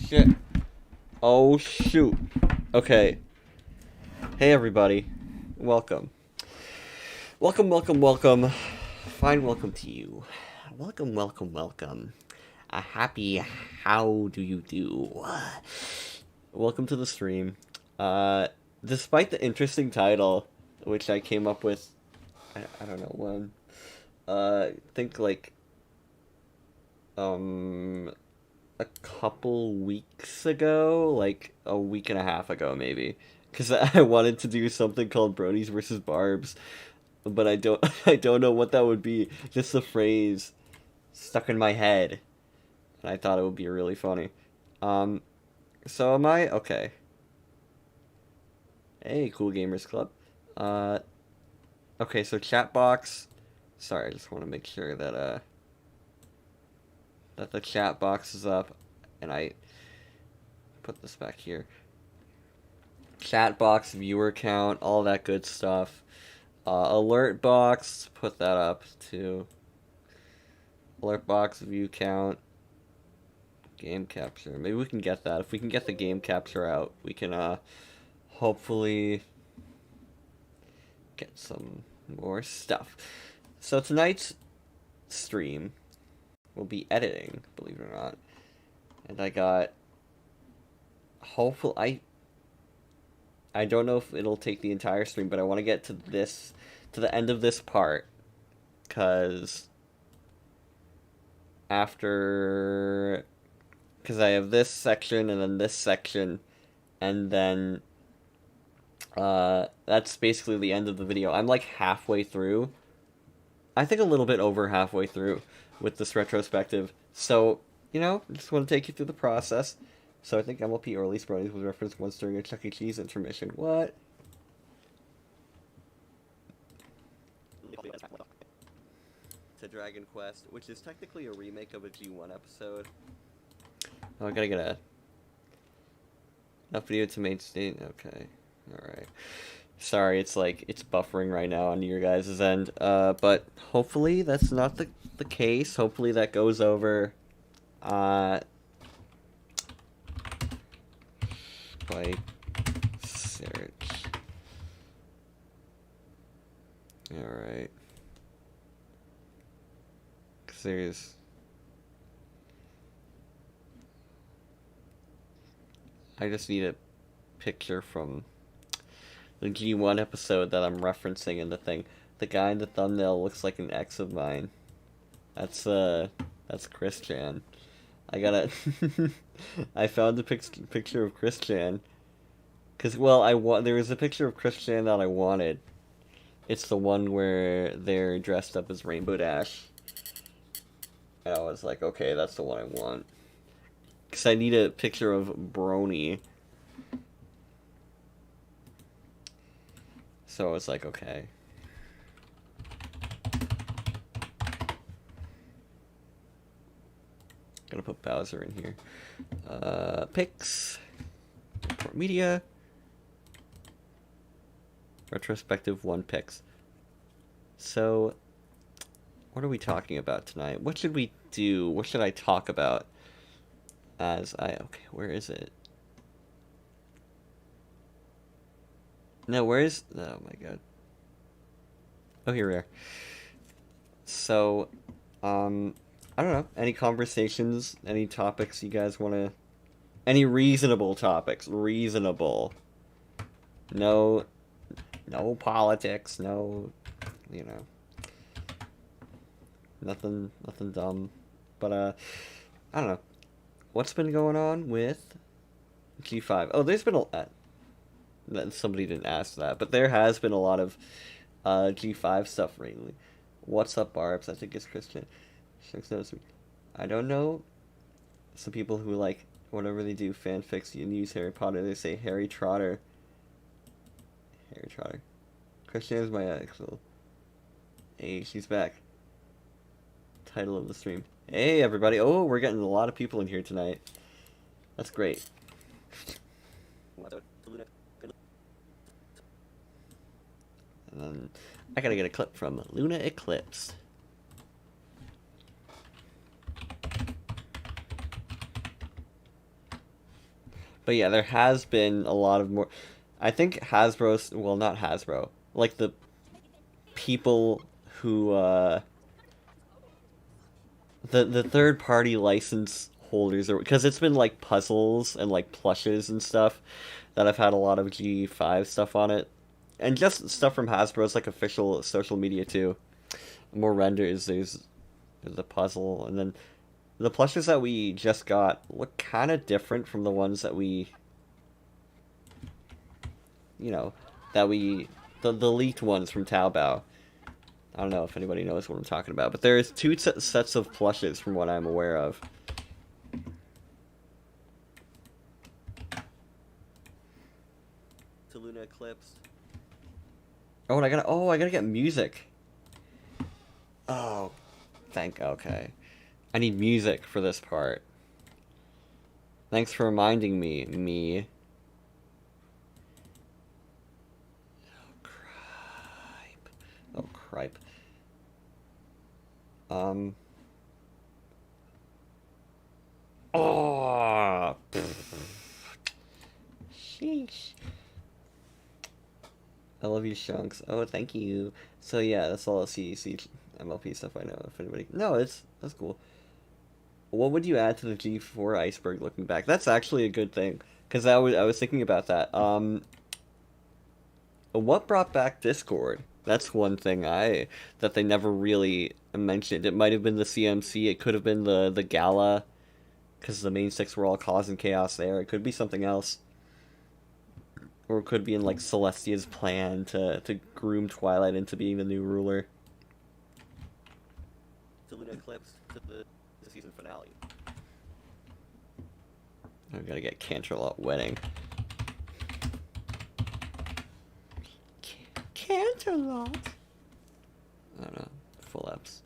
shit. Oh shoot. Okay. Hey everybody. Welcome. Welcome. Fine welcome to you. Welcome. A happy how do you do? Welcome to the stream. Despite the interesting title, which I came up with, I don't know when. I think like a couple weeks ago, like a week and a half ago maybe, because I wanted to do something called Bronies versus Barbz, but I don't I don't know what that would be. Just the phrase stuck in my head, and I thought it would be really funny. Um, so am I okay? Hey, Cool Gamers Club. Uh, okay, so chat box. Sorry, I just want to make sure that the chat box is up, and I put this back here. Chat box, viewer count, all that good stuff. Alert box, put that up too. Alert box, view count, game capture. Maybe we can get that. If we can get the game capture out, we can hopefully get some more stuff. So tonight's stream will be editing, believe it or not. And I got hopefully I don't know if it'll take the entire stream, but I want to get to the end of this part, because I have this section and then this section, and then that's basically the end of the video. I'm like halfway through. I think a little bit over halfway through with this retrospective. So, just want to take you through the process. So I think MLP or at least Bronies was referenced once during a Chuck E. Cheese intermission. What? To Dragon Quest, which is technically a remake of a G1 episode. Oh, I gotta get enough video to maintain. Okay, alright. Sorry, it's buffering right now on your guys' end. But hopefully that's not the case. Hopefully that goes over. By search. Alright. Because I just need a picture from the G1 episode that I'm referencing in the thing. The guy in the thumbnail looks like an ex of mine. That's Christian. I gotta... I found a picture of Christian. Because, there was a picture of Christian that I wanted. It's the one where they're dressed up as Rainbow Dash. And I was like, okay, that's the one I want. Because I need a picture of Brony. So I was like, okay. Gonna put Bowser in here. Pics. Report media. Retrospective 1 pics. So, what are we talking about tonight? What should we do? What should I talk about? Okay, where is it? No, oh my god. Oh, here we are. So, I don't know. Any conversations? Any topics you guys want to... Any reasonable topics. Reasonable. No politics. No, nothing dumb. But, I don't know. What's been going on with G5? Oh, there's been somebody didn't ask that, but there has been a lot of G5 stuff lately. What's up, Barbz? I think it's Christian. I don't know. Some people who like whatever they do fanfics and use Harry Potter, they say Harry Trotter. Harry Trotter. Christian is my actual. Hey, she's back. Title of the stream. Hey, everybody. Oh, we're getting a lot of people in here tonight. That's great. And then I gotta get a clip from Luna Eclipse. But yeah, there has been a lot of more. I think Hasbro's, well, not Hasbro, like the people who the third party license holders, or because it's been like puzzles and like plushes and stuff that I've had a lot of G5 stuff on it, and just stuff from Hasbro's like official social media too. More renders. There's a puzzle, and then the plushes that we just got look kind of different from the ones that we, you know, that we the leaked ones from Taobao. I don't know if anybody knows what I'm talking about, but there's two sets of plushes from what I'm aware of. To Luna Eclipse. Oh, and I gotta get music. Oh, okay. I need music for this part. Thanks for reminding me. Oh, cripe. Oh. Sheesh. I love you, Shunks. Oh, thank you. So yeah, that's all the CEC MLP stuff I know. If anybody, no, that's cool. What would you add to the G4 iceberg looking back? That's actually a good thing, because I was thinking about that. What brought back Discord? That's one thing that they never really mentioned. It might have been the CMC. It could have been the gala, because the main six were all causing chaos there. It could be something else. Or it could be in like Celestia's plan to groom Twilight into being the new ruler. To Luna Eclipse, to the season finale. I've got to get Canterlot wedding. Canterlot. I don't know. Full ups.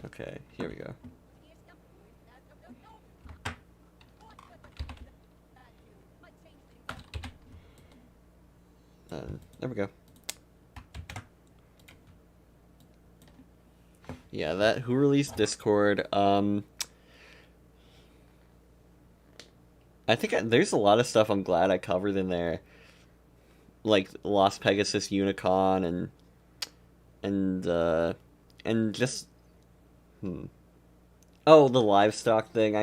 Okay, here we go. There we go. Yeah, that who released Discord. I think there's a lot of stuff I'm glad I covered in there, like Lost Pegasus Unicon and just oh, the livestock thing.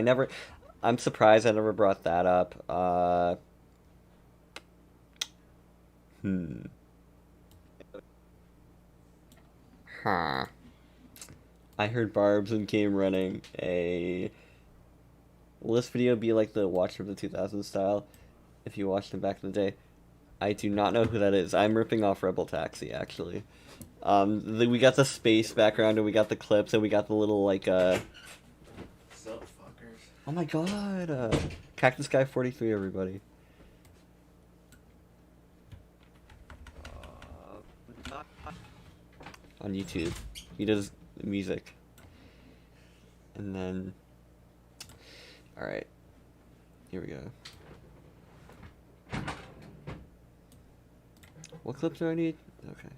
I'm surprised I never brought that up. Huh. I heard Barbz and came running a. Will this video be like the Watch from the 2000s style? If you watched them back in the day, I do not know who that is. I'm ripping off Rebel Taxi actually. We got the space background and we got the clips and we got the little like Sup, fuckers. Oh my god, Cactus Guy 43, everybody. On YouTube, he does music, and then, all right, here we go. What clip do I need? Okay.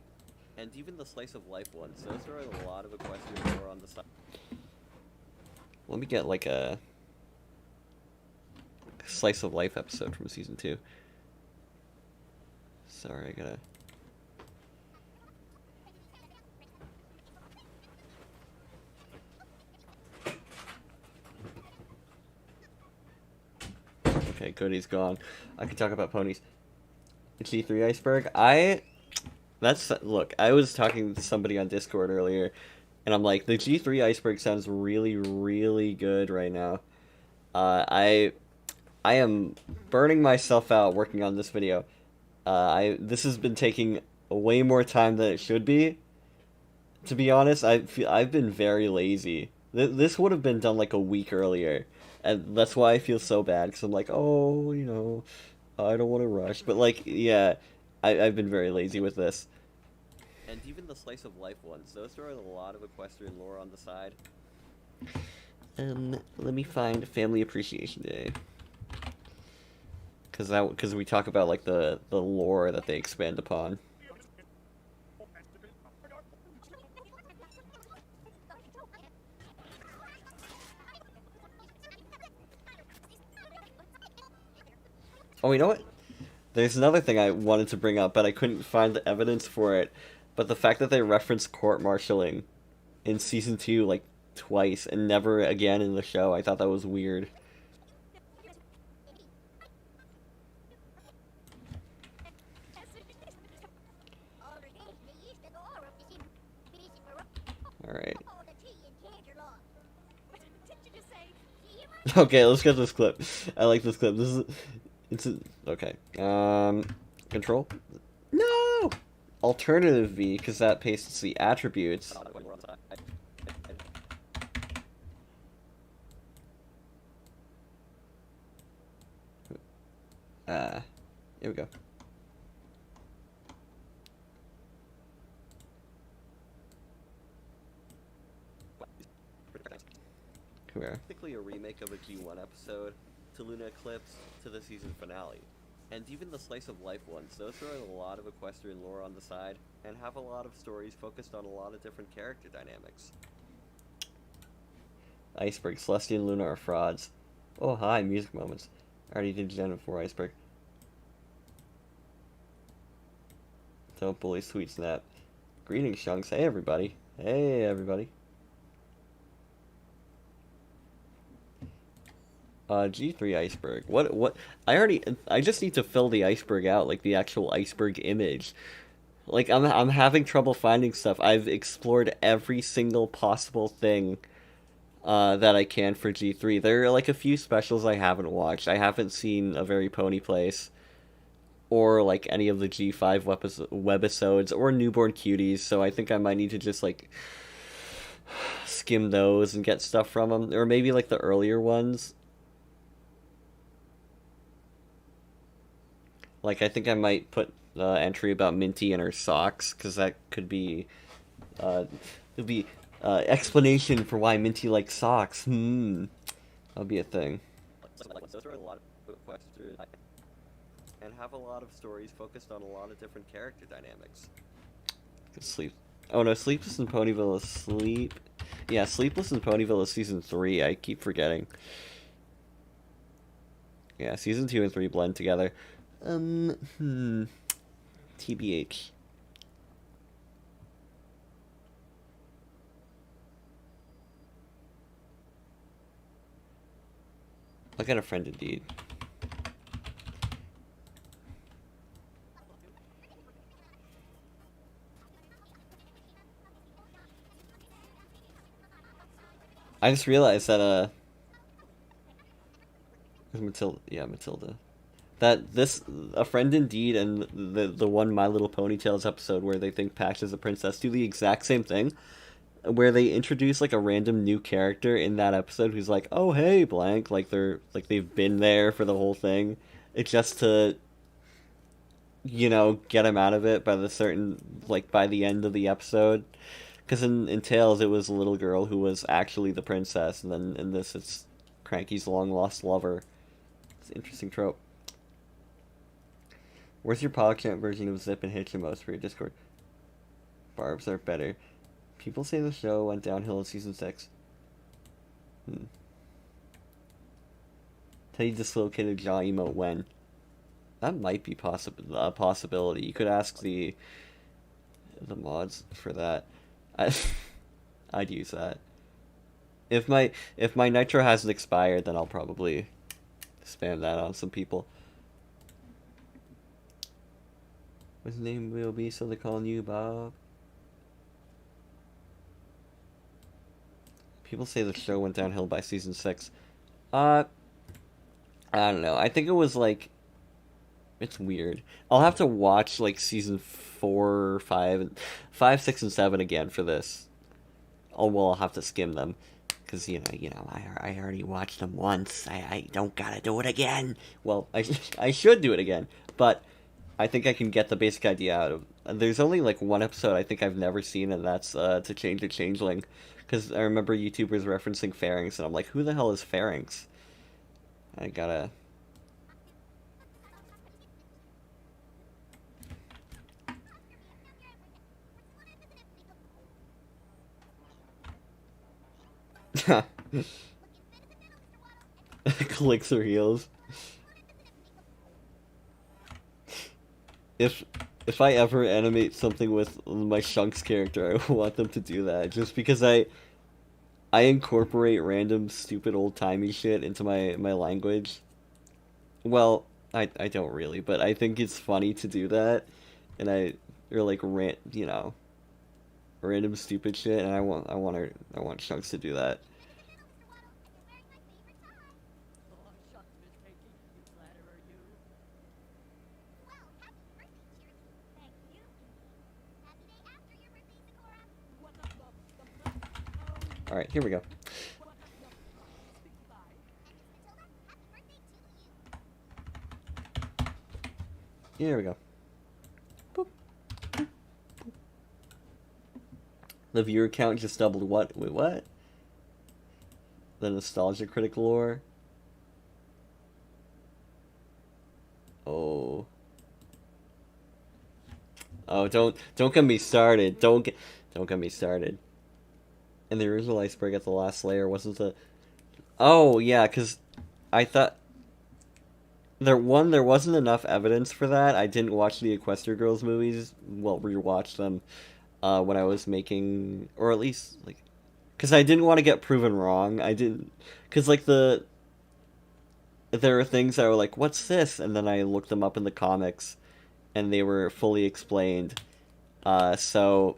And even the slice of life ones. Those are a lot of equestrian lore on the side. Let me get like a slice of life episode from season 2. Sorry, I gotta. Okay, Cody's gone. I can talk about ponies. G3 iceberg. Look, I was talking to somebody on Discord earlier, and I'm like, the G3 iceberg sounds really, really good right now. I am burning myself out working on this video. This has been taking way more time than it should be. To be honest, I've been very lazy. This would have been done like a week earlier, and that's why I feel so bad, because I'm like, oh, I don't want to rush. But like, yeah, I've been very lazy with this. And even the slice of life ones, those are a lot of equestrian lore on the side. Let me find Family Appreciation Day. Because we talk about like the lore that they expand upon. Oh, you know what? There's another thing I wanted to bring up, but I couldn't find the evidence for it. But the fact that they referenced court-martialing in season 2 like twice and never again in the show, I thought that was weird. Alright. Okay, let's get this clip. I like this clip. Okay. Control? No! Alternative V, because that pastes the attributes. Here we go. Basically a remake of a G1 episode, to Luna Eclipse, to the season finale. And even the slice of life ones, those throw in a lot of equestrian lore on the side, and have a lot of stories focused on a lot of different character dynamics. Iceberg, Celestia and Luna are frauds. Oh hi, music moments. I already did Gen 4 Iceberg. Don't bully Sweet Snap. Greetings, Shunks. Hey everybody. Hey everybody. G3 iceberg. What? I just need to fill the iceberg out, like the actual iceberg image. Like, I'm having trouble finding stuff. I've explored every single possible thing, that I can for G3. There are, like, a few specials I haven't watched. I haven't seen A Very Pony Place, or, like, any of the G5 webisodes, or Newborn Cuties, so I think I might need to just, like, skim those and get stuff from them. Or maybe, like, the earlier ones. Like, I think I might put the entry about Minty and her socks, because that could be, explanation for why Minty likes socks. That'll be a thing. And have a lot of stories focused on a lot of different character dynamics. Sleep. Oh no, Sleepless in Ponyville is sleep. Yeah, Sleepless in Ponyville is season 3. I keep forgetting. Yeah, season 2 and 3 blend together. TBH. I got a friend indeed. I just realized that, Matilda. That A Friend Indeed and the one My Little Ponytails episode where they think Pax is a princess do the exact same thing, where they introduce like a random new character in that episode who's like, oh hey blank, like they've been there for the whole thing. It's just to, get him out of it by by the end of the episode. Because in Tales it was a little girl who was actually the princess, and then in this it's Cranky's long lost lover. It's an interesting trope. Where's your podcast version of Zip and Hitchamos for your Discord? Barbz are better. People say the show went downhill in season 6. Teddy dislocated jaw emote when? That might be a possibility. You could ask the mods for that. I'd use that. If my nitro hasn't expired, then I'll probably spam that on some people. What's his name will be, so they're calling you Bob? People say the show went downhill by season 6. I don't know. I think it was like... It's weird. I'll have to watch like season 4, 5, 6, and 7 again for this. I'll have to skim them. Because, I already watched them once. I don't gotta do it again. Well, I should do it again. But... I think I can get the basic idea out of... There's only, like, one episode I think I've never seen, and that's, To Change a Changeling. Because I remember YouTubers referencing Pharynx, and I'm like, who the hell is Pharynx? I gotta... Clicks or heels. if if I ever animate something with my Shanks character, I want them to do that. Just because I incorporate random stupid old timey shit into my language. Well, I don't really, but I think it's funny to do that, and or like random stupid shit, and I want Shanks to do that. All right, here we go. Here we go. Boop. The viewer count just doubled. What? Wait, what? The nostalgia critic lore. Oh. Oh, don't get me started. Don't get me started. And the original iceberg at the last layer wasn't the. Oh yeah, because I thought there wasn't enough evidence for that. I didn't watch the Equestria Girls movies. Well, rewatch them when I was making, or at least like, because I didn't want to get proven wrong. I didn't, because like there are things that were like, what's this? And then I looked them up in the comics, and they were fully explained. So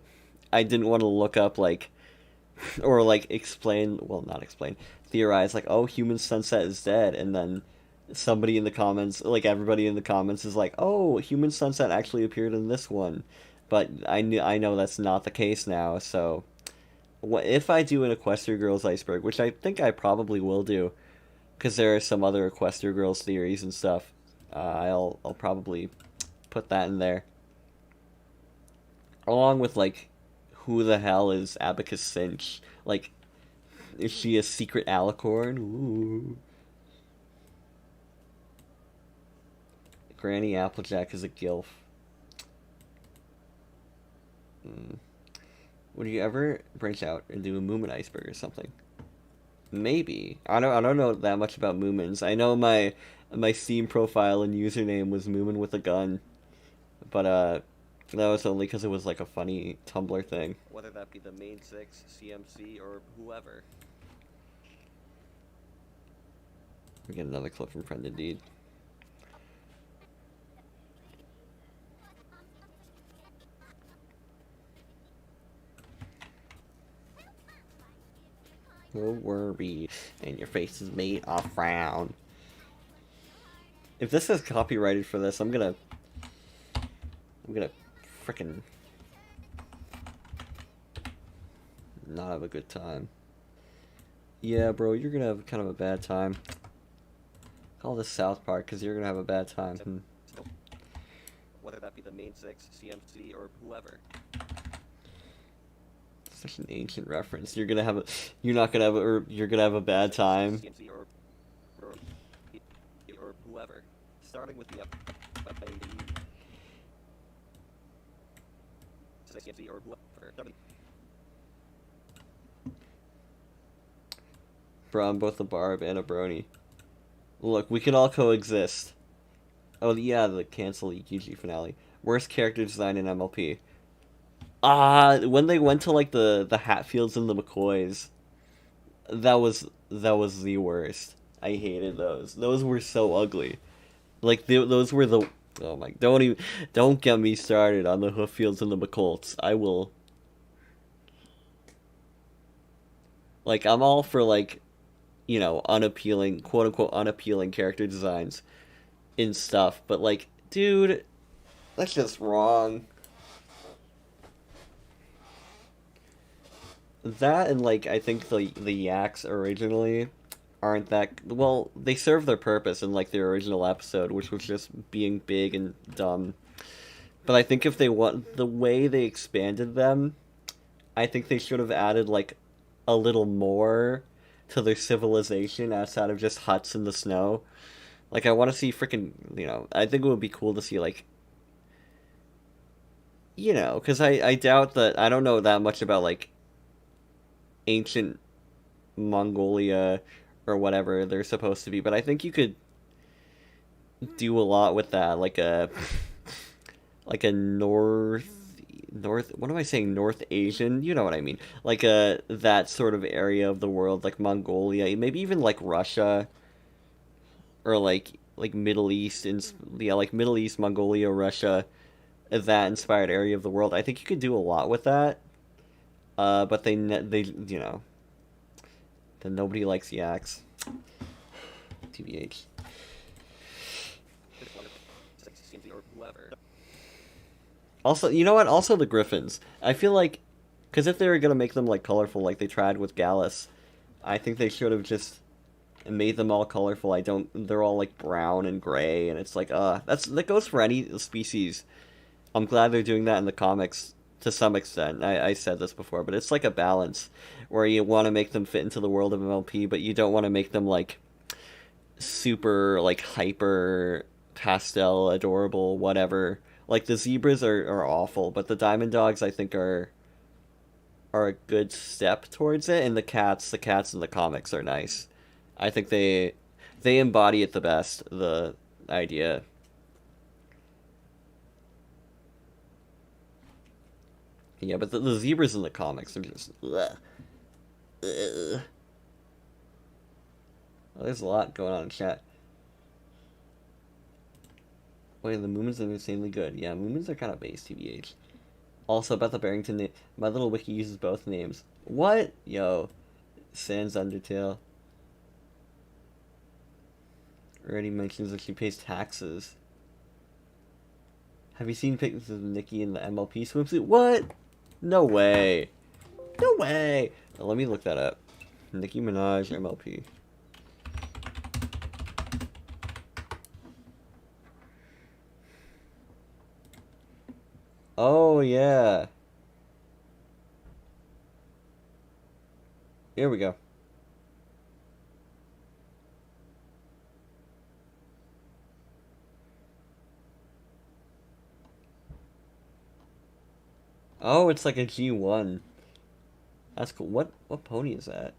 I didn't want to look up like, or like explain, well, not explain, theorize like, oh, Human Sunset is dead, and then somebody in the comments, like everybody in the comments, is like, oh, Human Sunset actually appeared in this one, but I know that's not the case now. So what if I do an Equestria Girls iceberg, which I think I probably will do, because there are some other Equestria Girls theories and stuff. I'll probably put that in there, along with like, who the hell is Abacus Cinch? Like, is she a secret alicorn? Ooh. Granny Applejack is a gilf. Would you ever branch out and do a Moomin iceberg or something? Maybe. I don't know that much about Moomins. I know my Steam profile and username was Moomin with a gun, but that was only because it was like a funny Tumblr thing. Whether that be the main six, CMC, or whoever. We get another clip from Friend Indeed. No worry, and your face is made a frown. If this is copyrighted for this, I'm gonna frickin' not have a good time. Yeah, bro, you're gonna have kind of a bad time. Call this South Park, because you're gonna have a bad time. Whether that be the main six, CMC, or whoever. Such an ancient reference. You're not gonna have or you're gonna have a bad time. CMC or whoever. Starting with the CMC or whoever. Bro, I'm both a Barb and a Brony. Look, we can all coexist. Oh yeah, the cancel EQG finale. Worst character design in MLP. When they went to like the Hatfields and the McCoys, that was the worst. I hated those. Those were so ugly. Like those were the, oh my, don't get me started on the Hooffields and the McColts. I will. Like, I'm all for like, unappealing, quote unquote unappealing character designs in stuff, but like, dude, that's just wrong. That and like, I think the Yaks originally aren't that well. They serve their purpose in like the original episode, which was just being big and dumb. But I think if they want the way they expanded them, I think they should have added like a little more to their civilization outside of just huts in the snow. Like, I want to see freaking, I think it would be cool to see like, because I doubt that, I don't know that much about like ancient Mongolia or whatever they're supposed to be, but I think you could do a lot with that, like like a north, what am I saying, North Asian, you know what I mean, like that sort of area of the world, like Mongolia, maybe even like Russia, or like Middle East, and yeah, like Middle East, Mongolia, Russia, that inspired area of the world. I think you could do a lot with that. But they then nobody likes yaks. TBH. Also, you know what? Also the griffins. I feel like, because if they were gonna make them like colorful, like they tried with Gallus, I think they should have just made them all colorful. I don't. They're all like brown and gray, and it's like, that goes for any species. I'm glad they're doing that in the comics to some extent. I said this before, but it's like a balance where you want to make them fit into the world of MLP, but you don't want to make them like super like hyper pastel, adorable, whatever. Like the zebras are awful, but the diamond dogs I think are a good step towards it, and the cats in the comics are nice. I think they embody it the best, the idea. Yeah, but the zebras in the comics are just ugh. Ugh. Well, there's a lot going on in chat. Wait, the Moomins are insanely good. Yeah, Moomins are kind of base, TBH. Also, about the Barrington name, my little wiki uses both names. What? Yo, Sans Undertale already mentions that she pays taxes. Have you seen pictures of Nikki in the MLP swimsuit? What? No way. No way. Now, let me look that up. Nicki Minaj MLP. Oh, yeah. Here we go. Oh, it's like a G1. That's cool. What pony is that?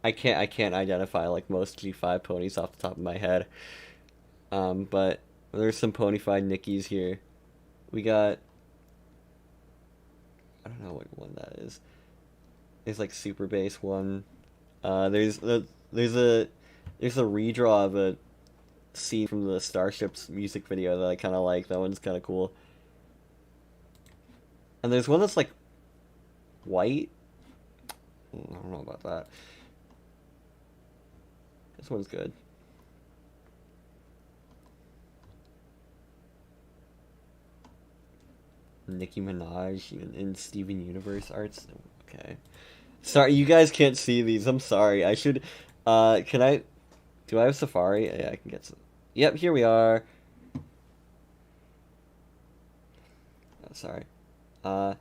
I can't identify like most G5 ponies off the top of my head. But there's some ponyfied Nickies here. We got, I don't know what one that is. There's like Super Bass one. There's a redraw of a scene from the Starships music video that I kind of like. That one's kind of cool. And there's one that's like white. I don't know about that. This one's good. Nicki Minaj in Steven Universe arts. Okay. Sorry, you guys can't see these. I'm sorry. I should. Can I? Do I have Safari? Yeah, I can get some. Yep, here we are. Oh, sorry. Uh,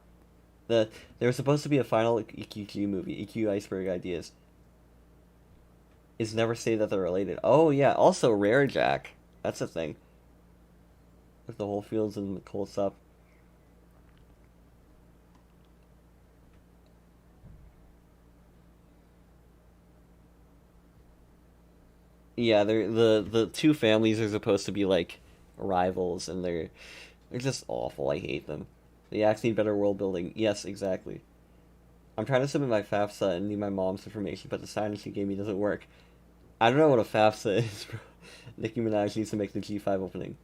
there was supposed to be a final EQG movie, EQ Iceberg Ideas. Is never say that they're related. Oh yeah. Also, Rare Jack. That's a thing. With the whole fields and the cold stuff. Yeah, the two families are supposed to be like rivals, and they're just awful. I hate them. They actually need better world building. Yes, exactly. I'm trying to submit my FAFSA and need my mom's information, but the sign she gave me doesn't work. I don't know what a FAFSA is, bro. Nicki Minaj needs to make the G5 opening.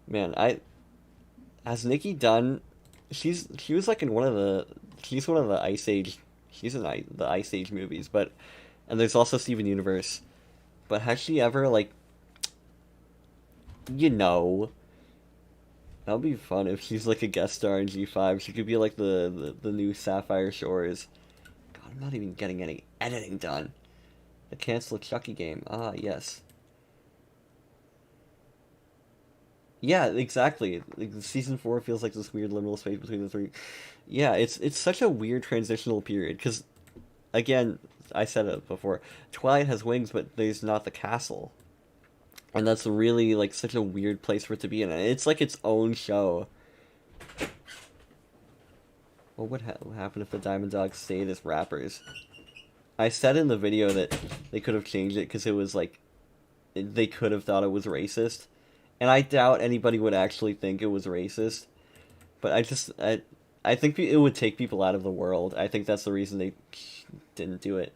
Man, has Nicki done? She was like in she's one of the Ice Age. She's in the Ice Age movies, and there's also Steven Universe. But has she ever, like, you know, that would be fun if she's like a guest star in G5. She could be like the new Sapphire Shores. God, I'm not even getting any editing done. The cancel Chucky game. Ah, yes. Yeah, exactly. Like, season 4 feels like this weird liminal space between the three. Yeah, it's such a weird transitional period, because, again, I said it before, Twilight has wings, but there's not the castle. And that's really, like, such a weird place for it to be in. It's like its own show. What would happen if the Diamond Dogs stayed as rappers? I said in the video that they could have changed it because it was, like, they could have thought it was racist. And I doubt anybody would actually think it was racist. But I think it would take people out of the world. I think that's the reason they didn't do it.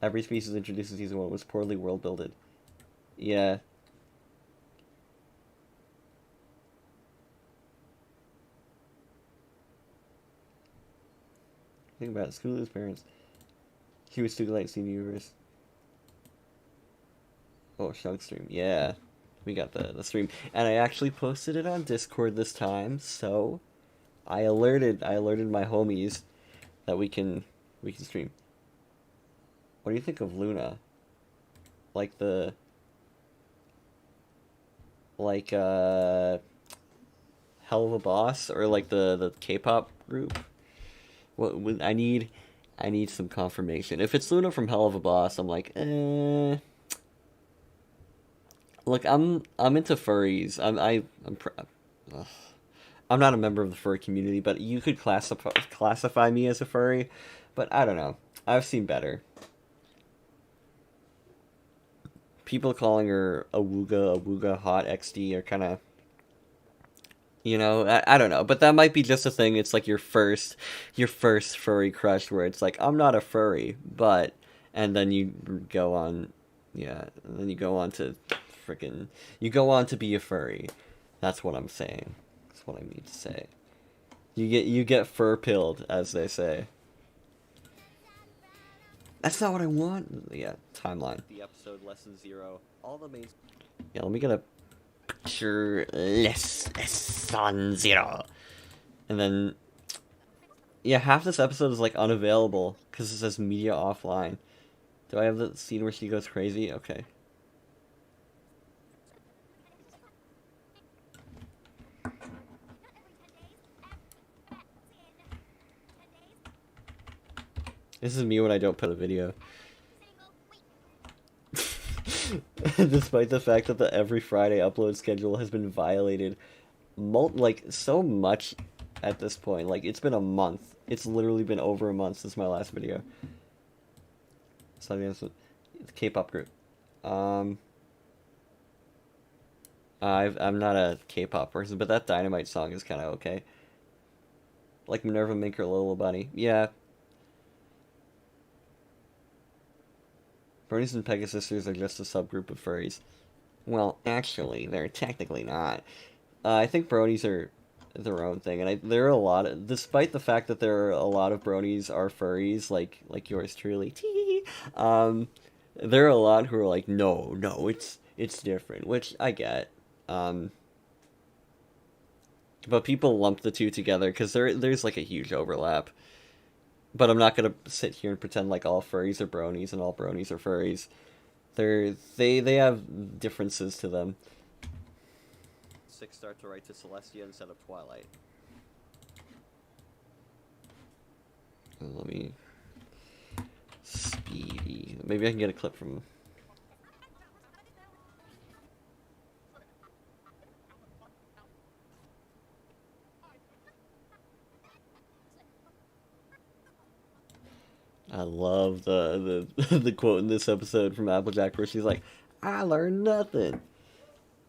Every species introduced in season 1 was poorly world builded. Yeah. Think about it. Scootaloo's parents. He was too late seeing the universe. Oh, Shug stream. Yeah. We got the stream. And I actually posted it on Discord this time, so I alerted my homies that we can stream. What do you think of Luna? Like the like Hell of a Boss, or like the K-pop group? What I need some confirmation. If it's Luna from Hell of a Boss, I'm like, eh. Look, I'm into furries. Ugh. I'm not a member of the furry community, but you could classify me as a furry. But I don't know. I've seen better. People calling her a wooga hot XD are kind of, I don't know. But that might be just a thing. It's like your first furry crush, where it's like, I'm not a furry, but, and then you go on, yeah, and then you go on to freaking, you go on to be a furry. That's what I'm saying. That's what I mean to say. You get fur pilled, as they say. That's not what I want. Yeah, timeline. The episode lesson 0. All the main. Yeah, let me get a picture. Lesson 0. And then, yeah, half this episode is like unavailable because it says media offline. Do I have the scene where she goes crazy? Okay. This is me when I don't put a video. Despite the fact that the every Friday upload schedule has been violated like so much at this point. Like, it's been a month. It's literally been over a month since my last video. So it's the K-pop group. I'm not a K-pop person, but that Dynamite song is kind of okay. Like Minerva Minker, Little Bunny. Yeah. Bronies and Pegasisters are just a subgroup of furries. Well, actually, they're technically not. I think Bronies are their own thing, and there are a lot of, despite the fact that there are a lot of Bronies are furries, like yours truly, there are a lot who are like, no, it's different, which I get. But people lump the two together because there's like a huge overlap. But I'm not gonna sit here and pretend like all furries are bronies and all bronies are furries. They have differences to them. 6 start to write to Celestia instead of Twilight. Let me Speedy. Maybe I can get a clip from. I love the quote in this episode from Applejack where she's like, "I learned nothing."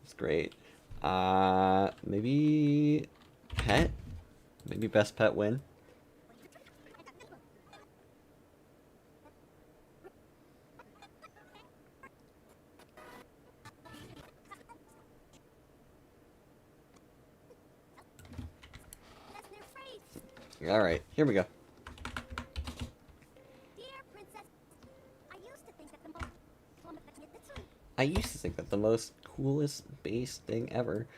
It's great. Maybe pet. Maybe best pet win. All right, here we go. I used to think that the most coolest base thing ever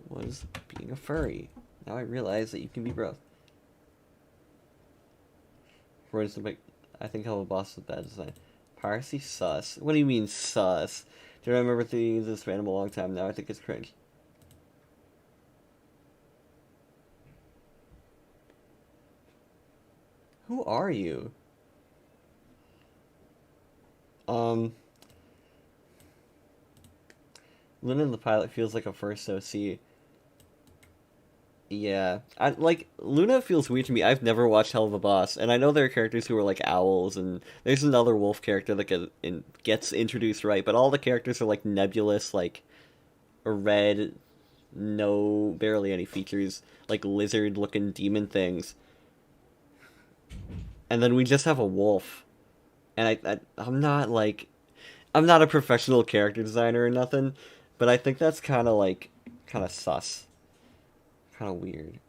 was being a furry. Now I realize that you can be both. For instance, I think Hell of a Boss is bad design. Piracy sus. What do you mean sus? Did I remember thinking this random a long time? Now I think it's cringe. Who are you? Luna the pilot feels like a first OC. Yeah, like Luna feels weird to me. I've never watched Hell of a Boss, and I know there are characters who are like owls, and there's another wolf character that gets introduced right, but all the characters are like nebulous, like red, no barely any features, like lizard-looking demon things, and then we just have a wolf. And I'm not like I'm not a professional character designer or nothing, but I think that's kind of like kind of sus, kind of weird.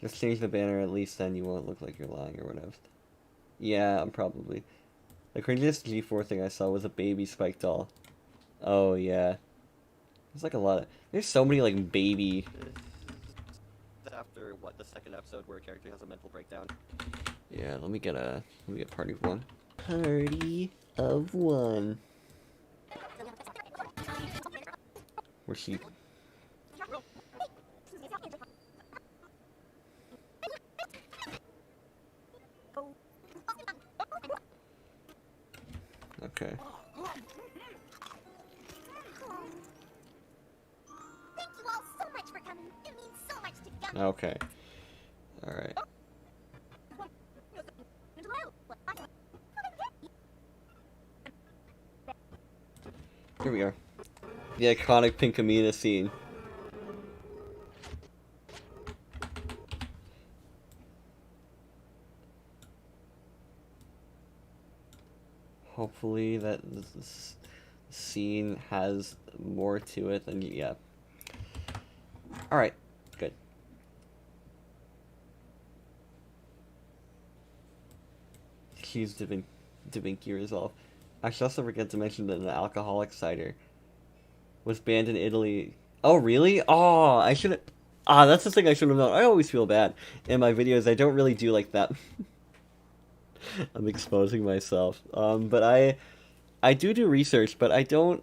Just change the banner, at least then you won't look like you're lying or whatever. Yeah, I'm probably. The cringiest G4 thing I saw was a baby Spike doll. Oh, yeah. There's like a lot of... There's so many like baby... After, what, the second episode where a character has a mental breakdown. Yeah, let me get Party of One. Party of One. Where's she... Okay. Okay. Alright. Here we are. The iconic Pinkamena scene. Hopefully that this scene has more to it than, yeah. Alright, good. Hughes Da Vinci resolve. I should also forget to mention that an alcoholic cider was banned in Italy. Oh, really? Oh, I should. Ah, that's the thing I should have known. I always feel bad in my videos. I don't really do like that. I'm exposing myself. But I do research, but I don't.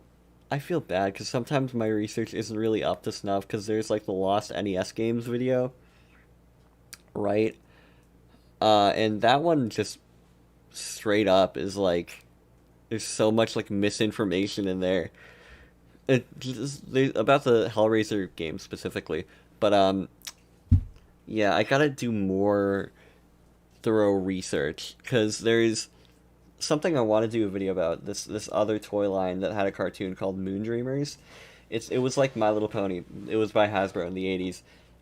I feel bad because sometimes my research isn't really up to snuff because there's like the Lost NES games video, right? And that one just straight up is like there's so much like misinformation in there. About the Hellraiser game specifically, but yeah, I gotta do more thorough research because there's something I want to do a video about this other toy line that had a cartoon called Moon Dreamers. It was like My Little Pony. It was by Hasbro in the 80s.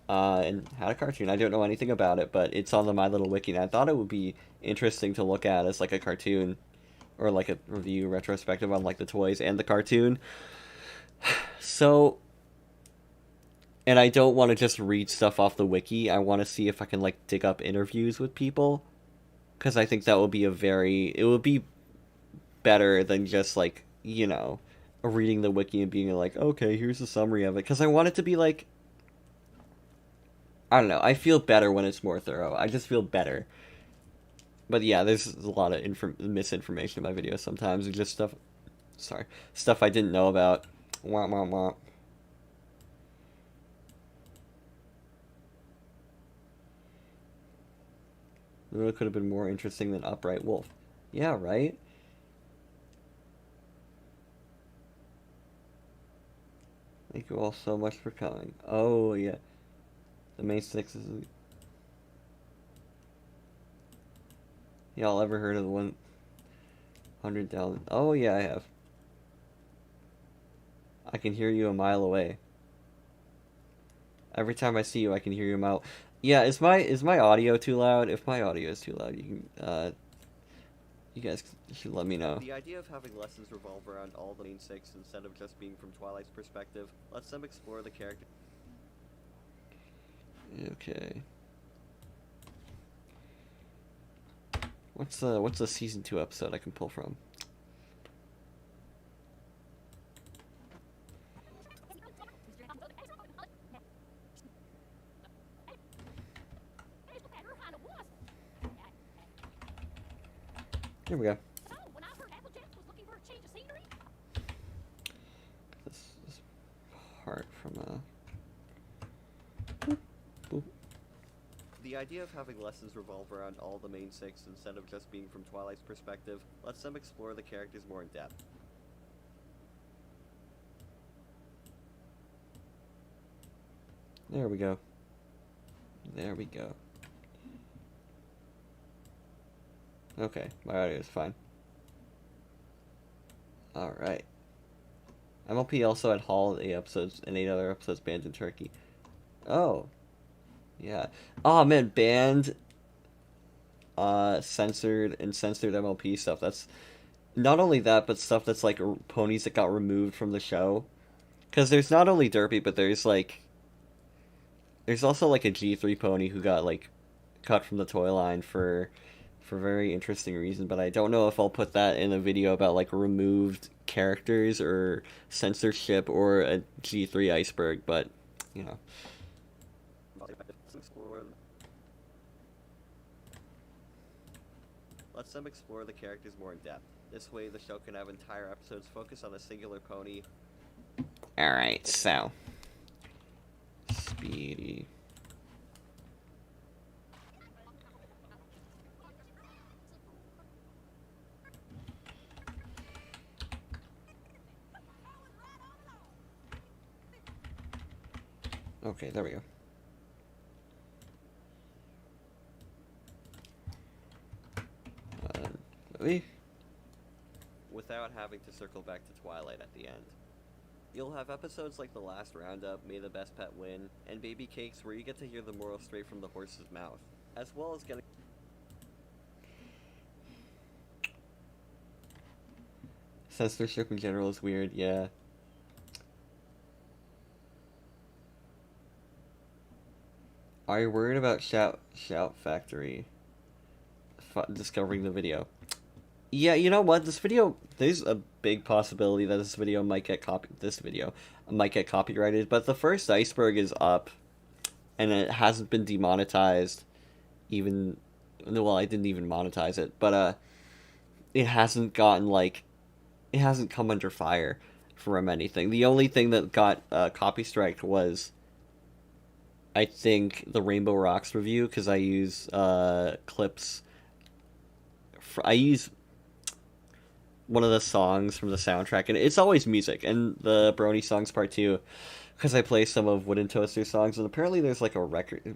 And had a cartoon. I don't know anything about it, but it's on the My Little Wiki, and I thought it would be interesting to look at as like a cartoon or like a review retrospective on like the toys and the cartoon. So, and I don't want to just read stuff off the wiki. I want to see if I can like dig up interviews with people because I think that would be it would be better than just like, reading the wiki and being like, okay, here's a summary of it. Because I want it to be like, I don't know. I feel better when it's more thorough. I just feel better. But yeah, there's a lot of misinformation in my videos sometimes. It's just stuff I didn't know about. Wah, wah, wah. It really could have been more interesting than Upright Wolf. Yeah, right? Thank you all so much for coming. Oh, yeah. The main six is... Y'all ever heard of the 100,000? Oh, yeah, I have. I can hear you a mile away. Every time I see you, I can hear you a mile. Yeah, is my audio too loud? If my audio is too loud, you guys should let me know. The idea of having lessons revolve around all the main six instead of just being from Twilight's perspective lets them explore the character. Okay. What's the season 2 episode I can pull from? Here we go. This part from boop. The idea of having lessons revolve around all the main six instead of just being from Twilight's perspective lets them explore the characters more in depth. There we go. There we go. Okay, my audio is fine. Alright. MLP also had hauled 8 episodes and 8 other episodes banned in Turkey. Oh. Yeah. Oh man, banned, censored MLP stuff. That's not only that, but stuff that's like ponies that got removed from the show. Because there's not only Derpy, but there's like, there's also like a G3 pony who got like cut from the toy line for very interesting reason, but I don't know if I'll put that in a video about like removed characters or censorship or a G3 iceberg, but you know. Let them explore the characters more in depth. This way the show can have entire episodes focused on a singular pony. Alright, so Speedy. Okay, there we go. Without having to circle back to Twilight at the end. You'll have episodes like The Last Roundup, May the Best Pet Win, and Baby Cakes where you get to hear the moral straight from the horse's mouth, as well as getting... Censorship in general is weird, yeah. Are you worried about Shout Factory discovering the video? Yeah, you know what? This video, there's a big possibility that this video might get copyrighted, but the first iceberg is up, and it hasn't been demonetized, even, well, I didn't even monetize it, but, it hasn't gotten, like, it hasn't come under fire from anything. The only thing that got, copy striked was, I think, the Rainbow Rocks review, because I use, clips, I use one of the songs from the soundtrack, and it's always music, and the Brony songs part 2, because I play some of Wooden Toaster songs, and apparently there's like a record,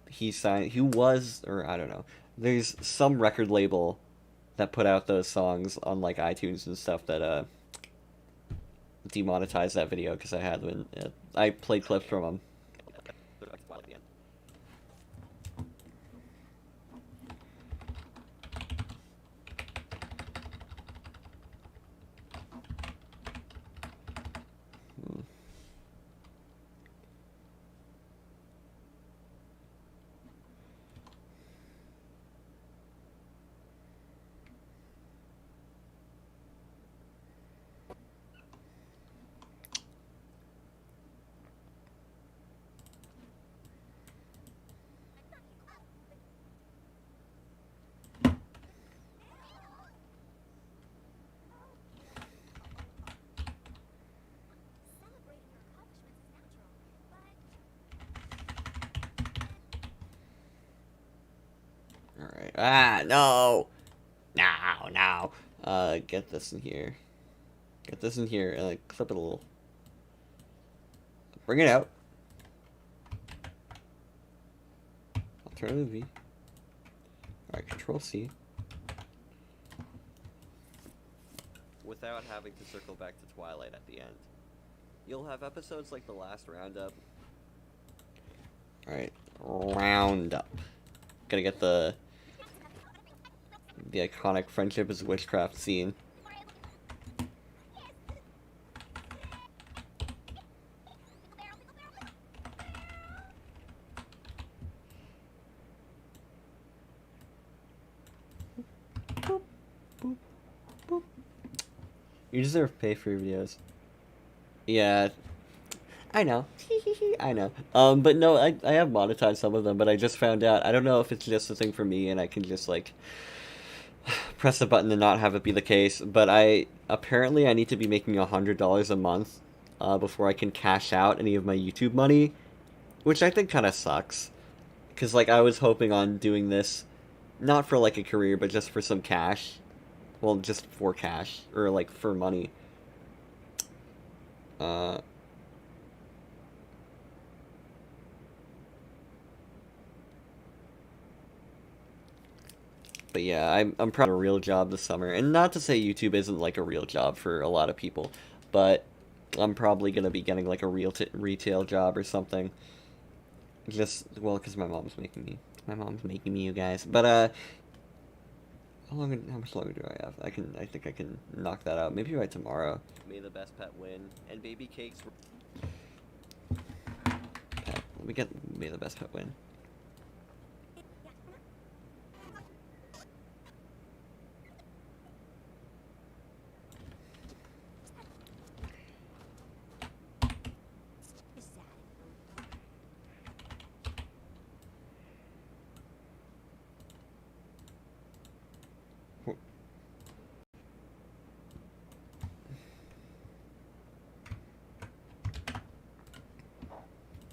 he was, or I don't know, there's some record label that put out those songs on like iTunes and stuff that, demonetized that video, because I had them, I played clips from them. Alright. Ah, no! No. Get this in here. Get this in here, and like, clip it a little. Bring it out. Alternative V. Alright, Control C. Without having to circle back to Twilight at the end. You'll have episodes like The Last Roundup. Alright, Roundup. Gotta get the iconic friendship is witchcraft scene. Boop, boop, boop. You deserve pay for your videos. Yeah, I know. I know. But no, I have monetized some of them, but I just found out, I don't know if it's just a thing for me and I can just, like, press a button and not have it be the case, but apparently I need to be making $100 a month, before I can cash out any of my YouTube money, which I think kind of sucks. Because, like, I was hoping on doing this, not for, like, a career, but just for some cash. Well, just for cash, or, like, for money. But yeah, I'm proud of a real job this summer. And not to say YouTube isn't like a real job for a lot of people, but I'm probably gonna be getting like a real retail job or something. Just well, because my mom's making me. My mom's making me, you guys. But how much longer do I have? I think I can knock that out. Maybe by tomorrow. May the best pet win, and baby cakes. Pet. Let me get may the best pet win.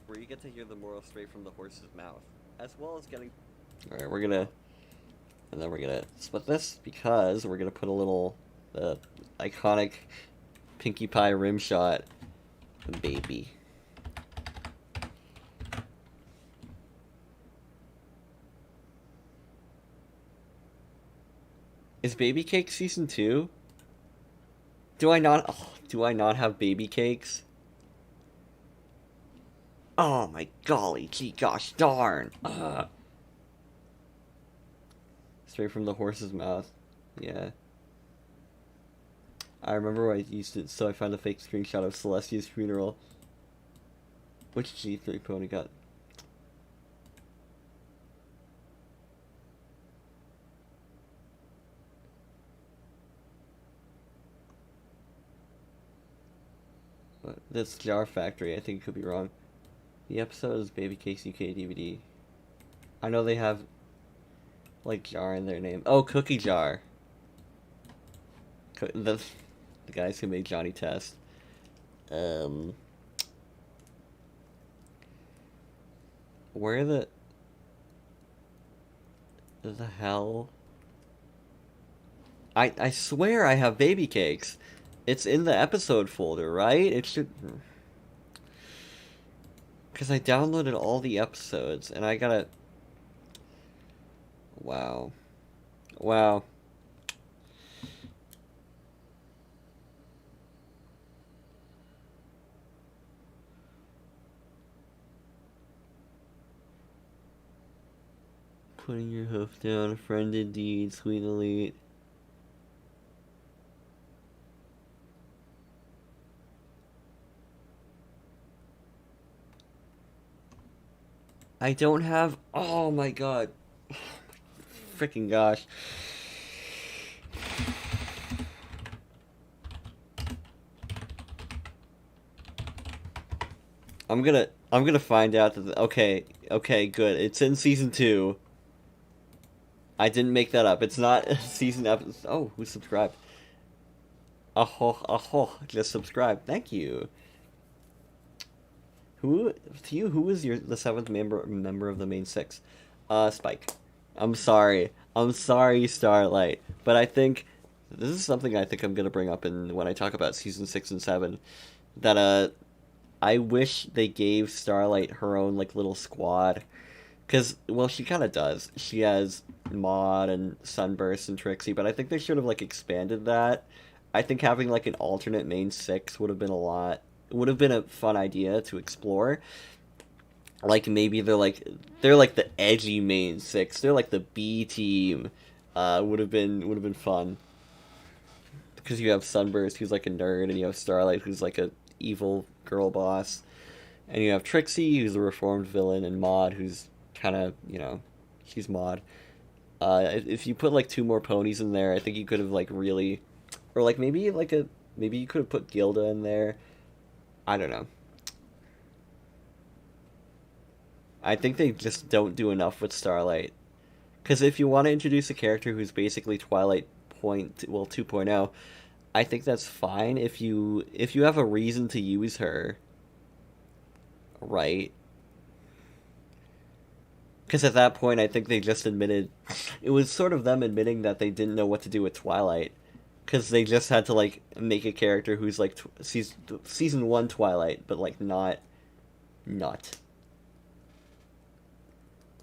Where you get to hear the moral straight from the horse's mouth, as well as getting. All right, and then we're gonna split this because we're gonna put a little, iconic Pinkie Pie rim shot, baby. Is Baby Cake season 2? Do I not? Oh, do I not have baby cakes? Oh my golly, gee gosh darn. Ugh. Straight from the horse's mouth. Yeah. I remember when I used it, so I found a fake screenshot of Celestia's funeral. Which G3 pony got? What? This Jar Factory, I think it could be wrong. The episode is Baby Cakes UK DVD. I know they have, like, Jar in their name. Oh, Cookie Jar. The guys who made Johnny Test. Where the hell? I swear I have Baby Cakes. It's in the episode folder, right? It should... Because I downloaded all the episodes, and I gotta... Wow. Wow. Putting your hoof down, friend indeed, sweet elite. I don't have... Oh my god. Oh my freaking gosh. I'm gonna find out that... Okay, good. It's in season 2. I didn't make that up. It's not season episode... Oh, who subscribed? Just subscribe. Thank you. Who is the 7th member of the main 6? Spike. I'm sorry, Starlight. But I think this is something I think I'm gonna bring up when I talk about season 6 and 7. That I wish they gave Starlight her own like little squad, because well she kind of does. She has Maud and Sunburst and Trixie, but I think they should have like expanded that. I think having like an alternate main 6 would have been a fun idea to explore. Like maybe they're like the edgy main 6. They're like the B team. Would have been fun. Because you have Sunburst who's like a nerd, and you have Starlight who's like a evil girl boss, and you have Trixie who's a reformed villain, and Maud who's kind of, she's Maud. If you put like 2 more ponies in there, I think you could have like really, or like maybe you could have put Gilda in there. I don't know. I think they just don't do enough with Starlight. Because if you want to introduce a character who's basically Twilight 2.0, I think that's fine if you have a reason to use her, right? Because at that point, I think they just admitted... It was sort of them admitting that they didn't know what to do with Twilight. Because they just had to, like, make a character who's, like, season 1 Twilight, but, like, not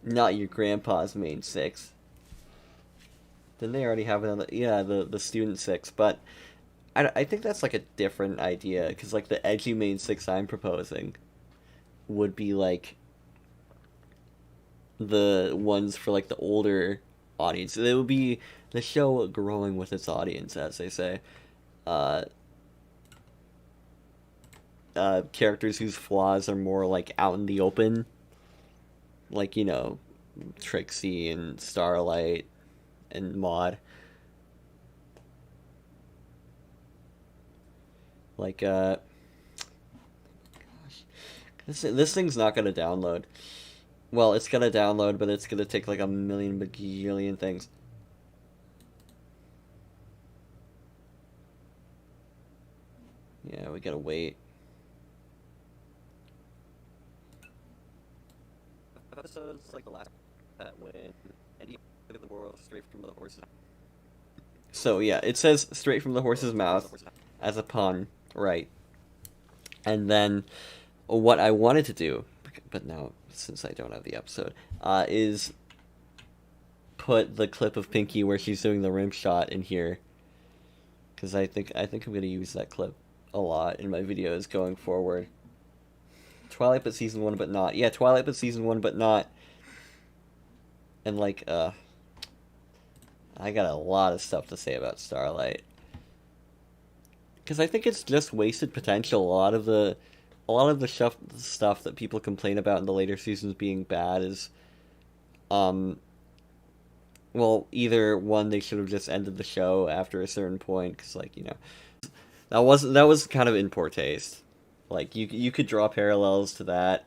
your grandpa's main 6. Didn't they already have it on the, yeah, the student six, but I think that's like a different idea, because like the edgy main six I'm proposing would be like the ones for like the older audience. It would be the show growing with its audience, as they say. Uh, Characters whose flaws are more like out in the open, like Trixie and Starlight and Maud. Like this thing's not gonna download. Well, it's gonna download, but it's gonna take like a million bajillion things. Yeah, we gotta wait. Episodes like the last that when and you look at the world straight from the horse's. So yeah, it says straight from the horse's mouth as a pun, right? And then what I wanted to do, but now since I don't have the episode, is put the clip of Pinky where she's doing the rim shot in here, because I think I'm gonna use that clip a lot in my videos going forward. Twilight but season 1 but not. Yeah, Twilight but season 1 but not. And like I got a lot of stuff to say about Starlight, because I think it's just wasted potential. A lot of the stuff that people complain about in the later seasons being bad is well, either one, they should have just ended the show after a certain point, because like that was kind of in poor taste. Like you could draw parallels to that,